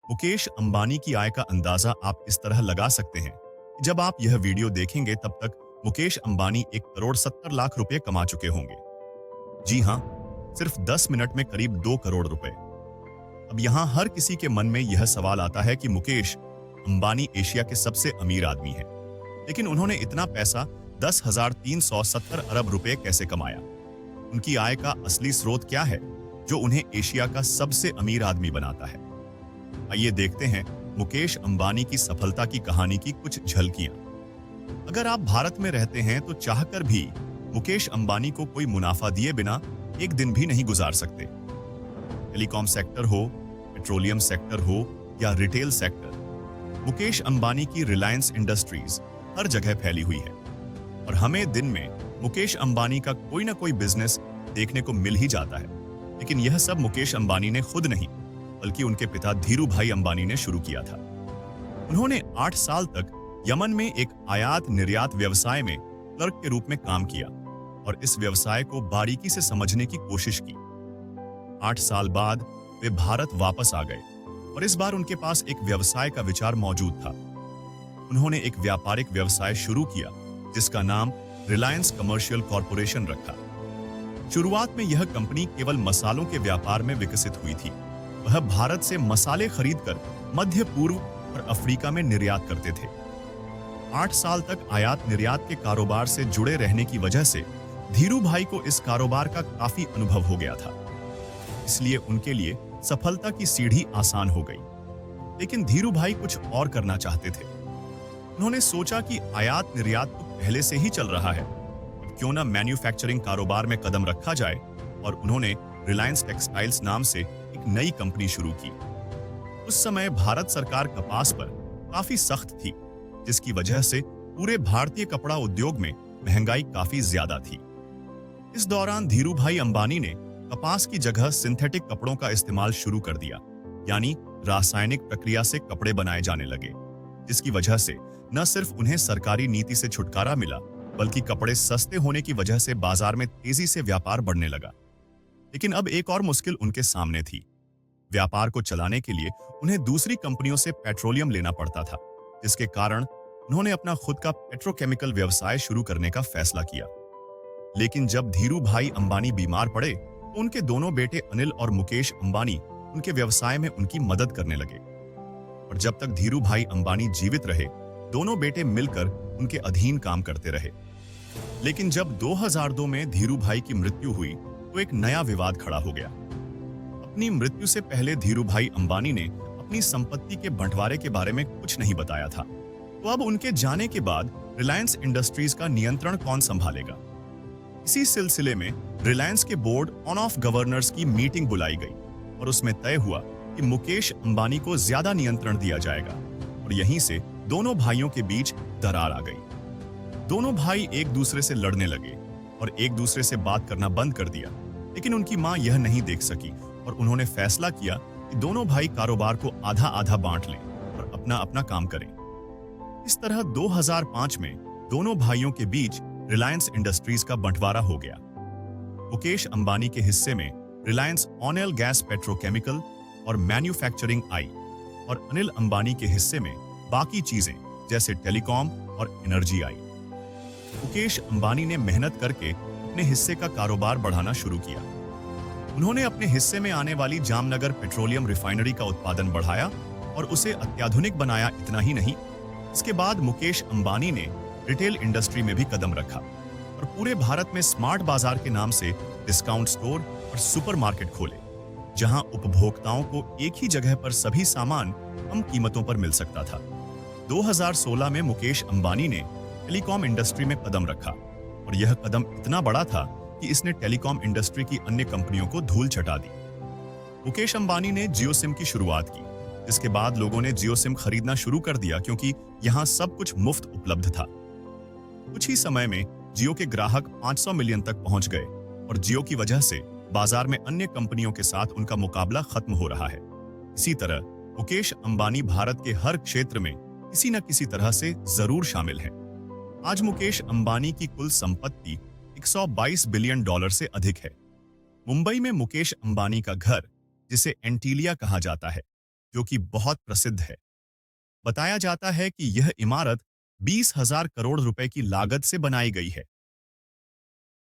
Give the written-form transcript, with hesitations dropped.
मुकेश अंबानी की आय का अंदाजा आप इस तरह लगा सकते हैं कि जब आप यह वीडियो देखेंगे तब तक मुकेश अंबानी 1 करोड़ 70 लाख रुपए कमा चुके होंगे। जी हाँ, सिर्फ 10 मिनट में करीब 2 करोड़ रुपए। अब यहाँ हर किसी के मन में यह सवाल आता है कि मुकेश अंबानी एशिया के सबसे अमीर आदमी हैं, लेकिन उन्होंने इतना पैसा 10,370 अरब रुपए कैसे कमाया? उनकी आय का असली स्रोत क्या है जो उन्हें एशिया का सबसे अमीर आदमी बनाता है? आइए देखते हैं मुकेश अंबानी की सफलता की कहानी की कुछ झलकियां। अगर आप भारत में रहते हैं तो चाहकर भी मुकेश अंबानी को कोई मुनाफा दिए बिना एक दिन भी नहीं गुजार सकते। टेलीकॉम सेक्टर हो, पेट्रोलियम सेक्टर हो या रिटेल सेक्टर, मुकेश अंबानी की रिलायंस इंडस्ट्रीज हर जगह फैली हुई है और हमें दिन में मुकेश अंबानी का कोई ना कोई बिजनेस देखने को मिल ही जाता है। लेकिन यह सब मुकेश अंबानी ने खुद नहीं बल्कि उनके पिता धीरू भाई अंबानी ने शुरू किया था। उन्होंने 8 साल तक यमन में एक आयात निर्यात व्यवसाय में क्लर्क के रूप में काम किया और इस व्यवसाय को बारीकी से समझने की कोशिश की। 8 साल बाद वे भारत वापस आ गए और इस बार उनके पास एक व्यवसाय का विचार मौजूद था। उन्होंने एक व्यापारिक व्यवसाय शुरू किया जिसका नाम रिलायंस कमर्शियल कॉरपोरेशन रखा। शुरुआत में यह कंपनी केवल मसालों के व्यापार में विकसित हुई थी। वह भारत से मसाले खरीदकर मध्य पूर्व और अफ्रीका में निर्यात करते थे। 8 साल तक आयात निर्यात के कारोबार से जुड़े रहने की वजह से धीरू भाई को इस कारोबार का काफी अनुभव हो गया था, इसलिए उनके लिए सफलता की सीढ़ी आसान हो गई। लेकिन धीरू भाई कुछ और करना चाहते थे। उन्होंने सोचा कि आयात निर्यात तो पहले से ही चल रहा है, अब क्यों ना मैन्युफैक्चरिंग कारोबार में कदम रखा जाए, और उन्होंने रिलायंस टेक्सटाइल्स नाम से एक नई कंपनी शुरू की। उस समय भारत सरकार कपास पर काफी सख्त थी, जिसकी वजह से पूरे भारतीय कपड़ा उद्योग में महंगाई काफी ज्यादा थी। इस दौरान धीरू भाई अंबानी ने कपास की जगह सिंथेटिक कपड़ों का इस्तेमाल शुरू कर दिया, यानी रासायनिक प्रक्रिया से कपड़े बनाए जाने लगे, जिसकी वजह से न सिर्फ उन्हें सरकारी नीति से छुटकारा मिला, बल्कि कपड़े सस्ते होने की वजह से बाजार में तेजी से व्यापार बढ़ने लगा। लेकिन अब एक और मुश्किल उनके सामने थी। व्यापार को चलाने के लिए उन्हें दूसरी कंपनियों से पेट्रोलियम लेना पड़ता था, जिसके कारण उन्होंने अपना खुद का पेट्रोकेमिकल व्यवसाय शुरू करने का फैसला किया। लेकिन जब धीरू भाई अंबानी बीमार पड़े तो उनके दोनों बेटे अनिल और मुकेश अंबानी उनके व्यवसाय में उनकी मदद करने लगे। और जब तक धीरू भाई अंबानी जीवित रहे, दोनों बेटे मिलकर उनके अधीन काम करते रहे। लेकिन जब 2002 में धीरू भाई की मृत्यु हुई तो एक नया विवाद खड़ा हो गया। अपनी मृत्यु से पहले धीरू भाई अंबानी ने अपनी संपत्ति के बंटवारे के बारे में कुछ नहीं बताया था, तो अब उनके जाने के बाद रिलायंस इंडस्ट्रीज का नियंत्रण कौन संभालेगा? इसी सिलसिले में रिलायंस के बोर्ड ऑन ऑफ गवर्नर्स की मीटिंग बुलाई गई और उसमें तय हुआ कि मुकेश अंबानी को ज्यादा नियंत्रण दिया जाएगा, और यहीं से दोनों भाइयों के बीच दरार आ गई। दोनों भाई एक दूसरे से लड़ने लगे और एक दूसरे से बात करना बंद कर दिया। लेकिन उनकी मां यह नहीं देख सकी और उन्होंने फैसला किया कि दोनों भाई कारोबार को आधा आधा बांट लें और अपना अपना काम करें। इस तरह 2005 में दोनों भाइयों के बीच रिलायंस इंडस्ट्रीज का बंटवारा हो गया। मुकेश अंबानी के हिस्से में रिलायंस ऑयल गैस पेट्रोकेमिकल और मैन्युफैक्चरिंग आई, और अनिल अंबानी के हिस्से में बाकी चीजें जैसे टेलीकॉम और एनर्जी आई। मुकेश अंबानी ने मेहनत करके अपने हिस्से का कारोबार बढ़ाना शुरू किया। उन्होंने अपने हिस्से में आने वाली जामनगर पेट्रोलियम रिफाइनरी का उत्पादन बढ़ाया और उसे अत्याधुनिक बनाया। इतना ही नहीं, इसके बाद मुकेश अंबानी ने रिटेल इंडस्ट्री में भी कदम रखा और पूरे भारत में स्मार्ट बाजार के नाम से डिस्काउंट स्टोर और सुपरमार्केट खोले, जहां उपभोक्ताओं को एक ही जगह पर सभी सामान कम कीमतों पर मिल सकता था। 2016 में मुकेश अंबानी ने टेलीकॉम इंडस्ट्री में कदम रखा, और यह कदम इतना बड़ा था कि इसने टेलीकॉम इंडस्ट्री की अन्य कंपनियों को धूल चटा दी। मुकेश अंबानी ने जियो सिम की शुरुआत की, जिसके बाद लोगों ने जियो सिम खरीदना शुरू कर दिया क्योंकि यहां सब कुछ मुफ्त उपलब्ध था। कुछ ही समय में जियो के ग्राहक 500 मिलियन तक पहुंच गए और जियो की वजह से बाजार में अन्य कंपनियों के साथ उनका मुकाबला खत्म हो रहा है। इसी तरह मुकेश अंबानी भारत के हर क्षेत्र में किसी न किसी तरह से जरूर शामिल है। आज मुकेश अंबानी की कुल संपत्ति 122 बिलियन डॉलर से अधिक है। मुंबई में मुकेश अंबानी का घर, जिसे एंटीलिया कहा जाता है, जो कि बहुत प्रसिद्ध है। बताया जाता है कि यह इमारत 20,000 करोड़ रुपए की लागत से बनाई गई है।